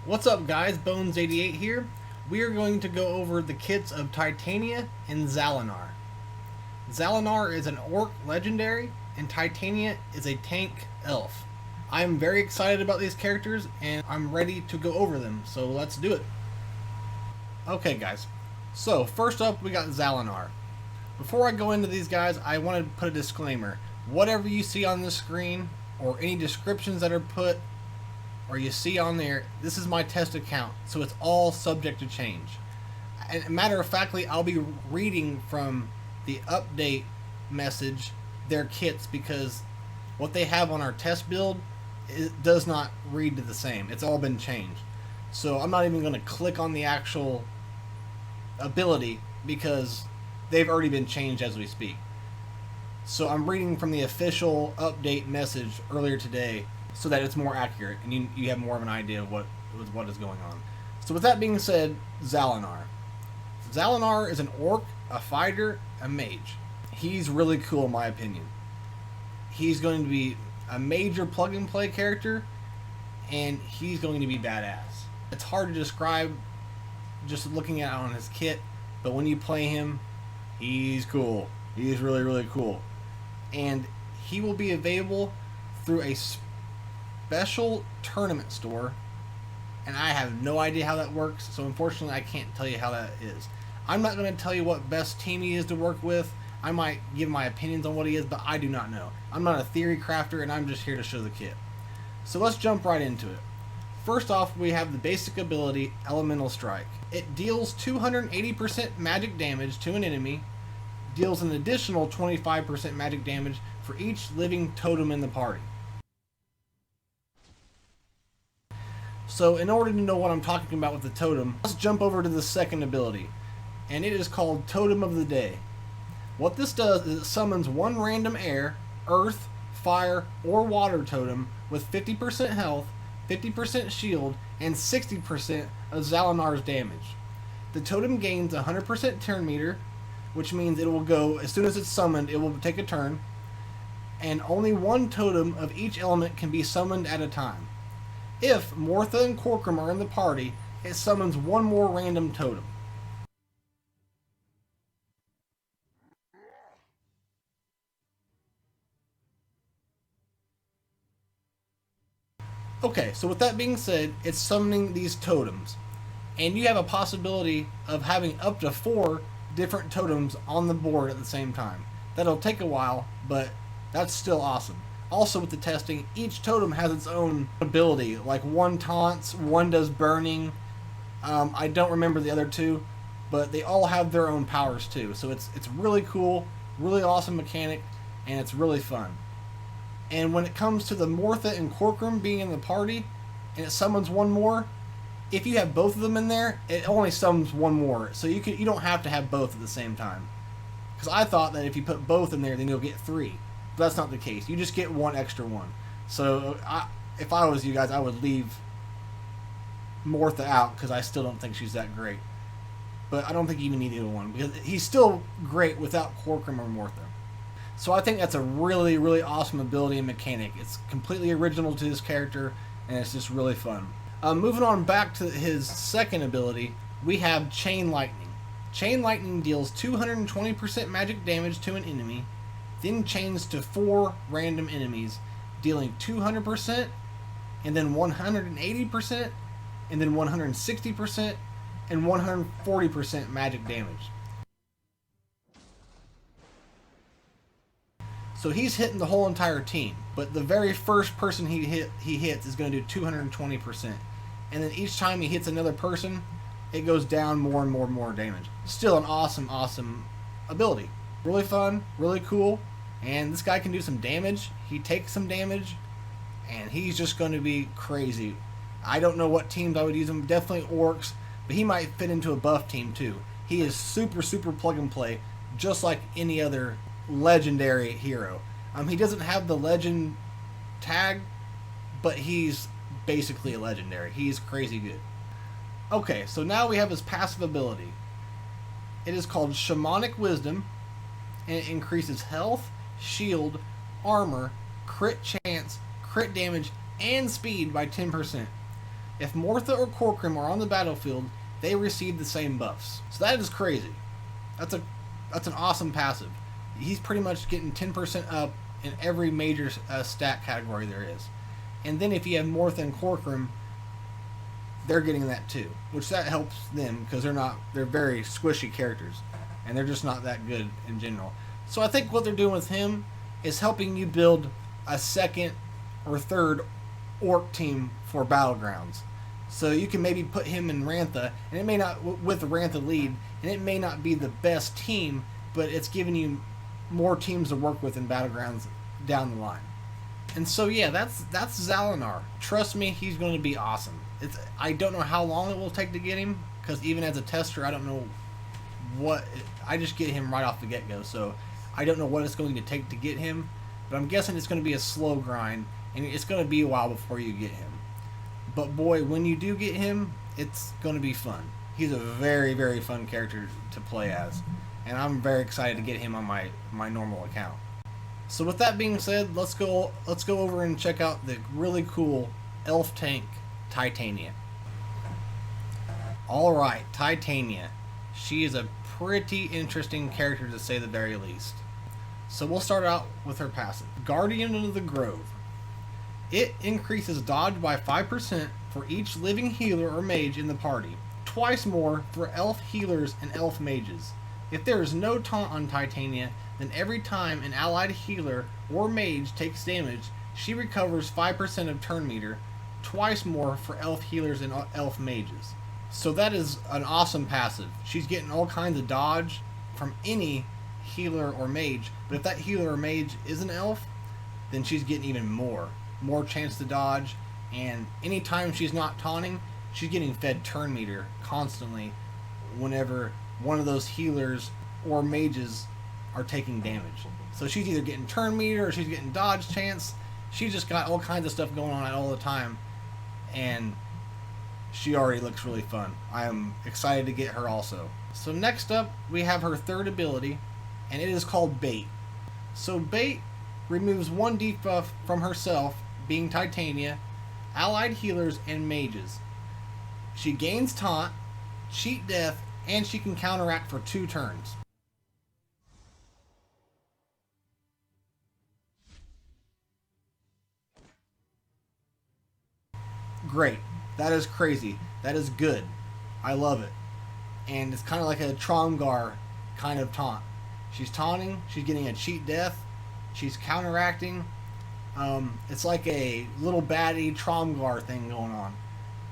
What's up guys, Bones88 here. We are going to go over the kits of Titania and Zalanar. Zalanar is an orc legendary and Titania is a tank elf. I am very excited about these characters and I'm ready to go over them, so let's do it. Okay guys, so first up we got Zalanar. Before I go into these guys, I want to put a disclaimer. Whatever you see on the screen or any descriptions that are put or you see on there, this is my test account, so it's all subject to change. And matter of factly, I'll be reading from the update message their kits because what they have on our test build does not read to the same. It's all been changed. So I'm not even going to click on the actual ability because they've already been changed as we speak. So I'm reading from the official update message earlier today so that it's more accurate and you have more of an idea of what is going on. So with that being said, Zalanar. Zalanar is an orc, a fighter, a mage. He's really cool in my opinion. He's going to be a major plug and play character and he's going to be badass. It's hard to describe just looking at it on his kit, but when you play him, he's cool. He's really, really cool. And he will be available through a special tournament store, and I have no idea how that works, so unfortunately I can't tell you how that is. I'm not going to tell you what best team he is to work with. I might give my opinions on what he is, but I do not know. I'm not a theory crafter, and I'm just here to show the kit. So let's jump right into it. First off, we have the basic ability, Elemental Strike. It deals 280% magic damage to an enemy, deals an additional 25% magic damage for each living totem in the party. So in order to know what I'm talking about with the totem, let's jump over to the second ability, and it is called Totem of the Day. What this does is it summons one random air, earth, fire, or water totem with 50% health, 50% shield, and 60% of Zalanar's damage. The totem gains 100% turn meter, which means it will go, as soon as it's summoned, it will take a turn, and only one totem of each element can be summoned at a time. If Mortha and Corcoran are in the party, it summons one more random totem. Okay, so with that being said, it's summoning these totems. And you have a possibility of having up to 4 different totems on the board at the same time. That'll take a while, but that's still awesome. Also with the testing, each totem has its own ability. Like one taunts, one does burning. I don't remember the other two, but they all have their own powers too. So it's really cool, really awesome mechanic, and it's really fun. And when it comes to the Mortha and Corcoran being in the party, and it summons one more, if you have both of them in there, it only summons one more. So you don't have to have both at the same time. Because I thought that if you put both in there, then you'll get 3. But that's not the case. You just get one extra one. So if I was you guys, I would leave Mortha out because I still don't think she's that great. But I don't think you even need either one because he's still great without Corcoran or Mortha. So I think that's a really, really awesome ability and mechanic. It's completely original to his character, and it's just really fun. Moving on back to his second ability, we have Chain Lightning. Chain Lightning deals 220% magic damage to an enemy, then chains to 4 random enemies, dealing 200%, and then 180%, and then 160%, and 140% magic damage. So he's hitting the whole entire team, but the very first person he hits is going to do 220%. And then each time he hits another person, it goes down more and more and more damage. Still an awesome, awesome ability. Really fun, really cool, and this guy can do some damage. He takes some damage, and he's just going to be crazy. I don't know what teams I would use him. Definitely orcs, but he might fit into a buff team too. He is super, super plug and play, just like any other legendary hero. He doesn't have the legend tag, but he's basically a legendary. He's crazy good. Okay, so now we have his passive ability. It is called Shamanic Wisdom, and it increases health, shield, armor, crit chance, crit damage, and speed by 10%. If Mortha or Corcoran are on the battlefield, they receive the same buffs. So that is crazy. That's an awesome passive. He's pretty much getting 10% up in every major stat category there is. And then if you have Mortha and Corcoran, they're getting that too, which that helps them because they're very squishy characters, and they're just not that good in general. So I think what they're doing with him is helping you build a second or third orc team for Battlegrounds. So you can maybe put him in Rantha, and it may not, with the Rantha lead, and it may not be the best team, but it's giving you more teams to work with in Battlegrounds down the line. And so yeah, that's Zalanar. Trust me, he's going to be awesome. I don't know how long it will take to get him, because even as a tester, I don't know I just get him right off the get-go, so I don't know what it's going to take to get him, but I'm guessing it's going to be a slow grind, and it's going to be a while before you get him. But boy, when you do get him, it's going to be fun. He's a very, very fun character to play as, and I'm very excited to get him on my normal account. So with that being said, let's go over and check out the really cool elf tank Titania. Alright, Titania. She is a pretty interesting character to say the very least. So we'll start out with her passive. Guardian of the Grove. It increases dodge by 5% for each living healer or mage in the party. Twice more for elf healers and elf mages. If there is no taunt on Titania, then every time an allied healer or mage takes damage, she recovers 5% of turn meter, twice more for elf healers and elf mages. So that is an awesome passive. She's getting all kinds of dodge from any healer or mage, but if that healer or mage is an elf, then she's getting even more chance to dodge, and anytime she's not taunting, she's getting fed turn meter constantly whenever one of those healers or mages are taking damage. So she's either getting turn meter or she's getting dodge chance. She's just got all kinds of stuff going on all the time, and she already looks really fun. I am excited to get her also. So next up, we have her third ability, and it is called Bait. So Bait removes one debuff from herself, being Titania, allied healers, and mages. She gains taunt, cheat death, and she can counteract for 2 turns. Great. That is crazy. That is good. I love it. And it's kind of like a Tromgar kind of taunt. She's taunting, she's getting a cheat death, she's counteracting. It's like a little baddie Tromgar thing going on.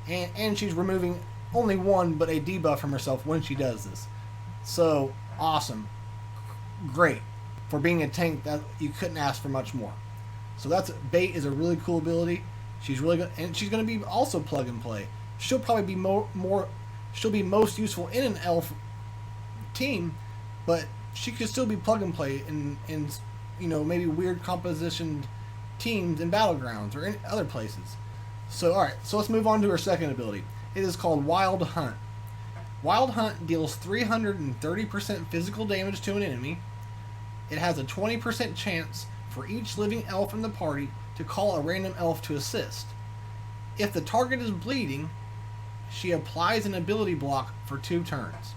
And she's removing only one, but a debuff from herself when she does this. So, awesome. Great. For being a tank, that you couldn't ask for much more. So Bait is a really cool ability. She's really good, and she's going to be also plug and play. She'll probably be she'll be most useful in an elf team, but she could still be plug and play in maybe weird compositioned teams in Battlegrounds or in other places. So alright, so let's move on to her second ability. It is called Wild Hunt. Wild Hunt deals 330% physical damage to an enemy. It has a 20% chance for each living elf in the party to call a random elf to assist. If the target is bleeding, she applies an ability block for 2 turns.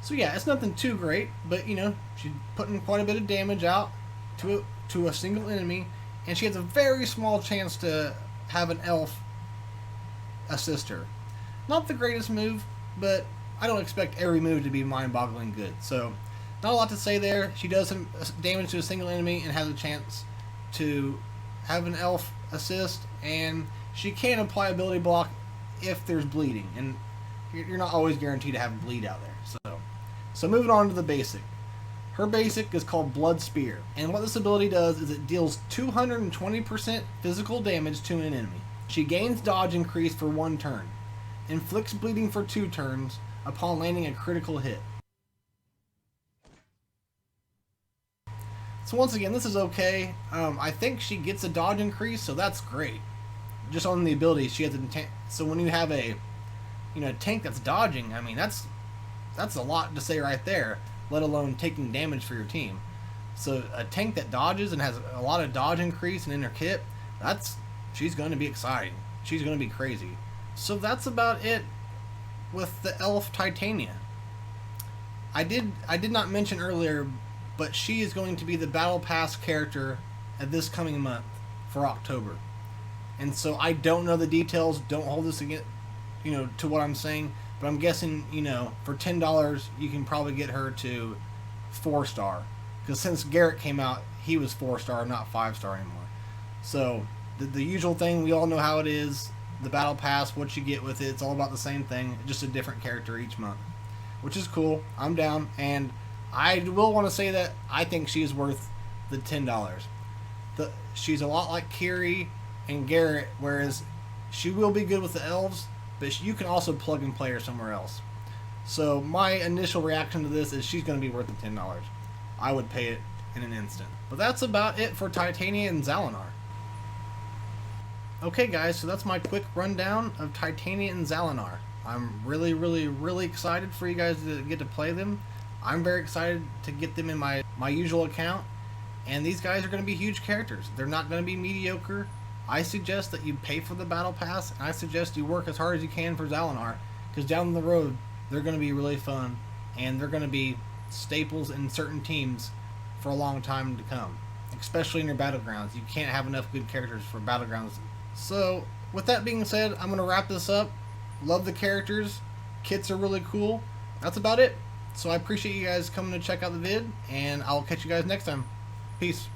So yeah, it's nothing too great, but she's putting quite a bit of damage out to a single enemy, and she has a very small chance to have an elf assist her. Not the greatest move, but I don't expect every move to be mind-boggling good. So, not a lot to say there. She does some damage to a single enemy and has a chance to have an elf assist, and she can apply ability block if there's bleeding, and you're not always guaranteed to have bleed out there. So moving on to the basic. Her basic is called Blood Spear, and what this ability does is it deals 220% physical damage to an enemy. She gains dodge increase for 1 turn, inflicts bleeding for 2 turns upon landing a critical hit. So once again, this is okay. I think she gets a dodge increase, so that's great. Just on the ability, she has a so when you have a tank that's dodging, I mean that's a lot to say right there. let alone taking damage for your team. So a tank that dodges and has a lot of dodge increase in her kit, she's going to be exciting. She's going to be crazy. So that's about it with the elf Titania. I did not mention earlier, but she is going to be the Battle Pass character at this coming month for October. And so I don't know the details. Don't hold this against, to what I'm saying. But I'm guessing, for $10 you can probably get her to 4-star. Because since Garrett came out, he was 4-star, not 5-star anymore. So the usual thing, we all know how it is. The Battle Pass, what you get with it, it's all about the same thing, just a different character each month, which is cool. I'm down, and I will want to say that I think she is worth the $10. She's a lot like Kiri and Garrett, whereas she will be good with the elves, but you can also plug and play her somewhere else. So my initial reaction to this is she's going to be worth the $10. I would pay it in an instant. But that's about it for Titania and Zalanar. Okay guys, so that's my quick rundown of Titania and Zalanar. I'm really, really, really excited for you guys to get to play them. I'm very excited to get them in my usual account. And these guys are going to be huge characters. They're not going to be mediocre. I suggest that you pay for the Battle Pass, and I suggest you work as hard as you can for Zalanar, because down the road, they're going to be really fun, and they're going to be staples in certain teams for a long time to come, especially in your Battlegrounds. You can't have enough good characters for Battlegrounds. So, with that being said, I'm going to wrap this up. Love the characters. Kits are really cool. That's about it. So I appreciate you guys coming to check out the vid, and I'll catch you guys next time. Peace.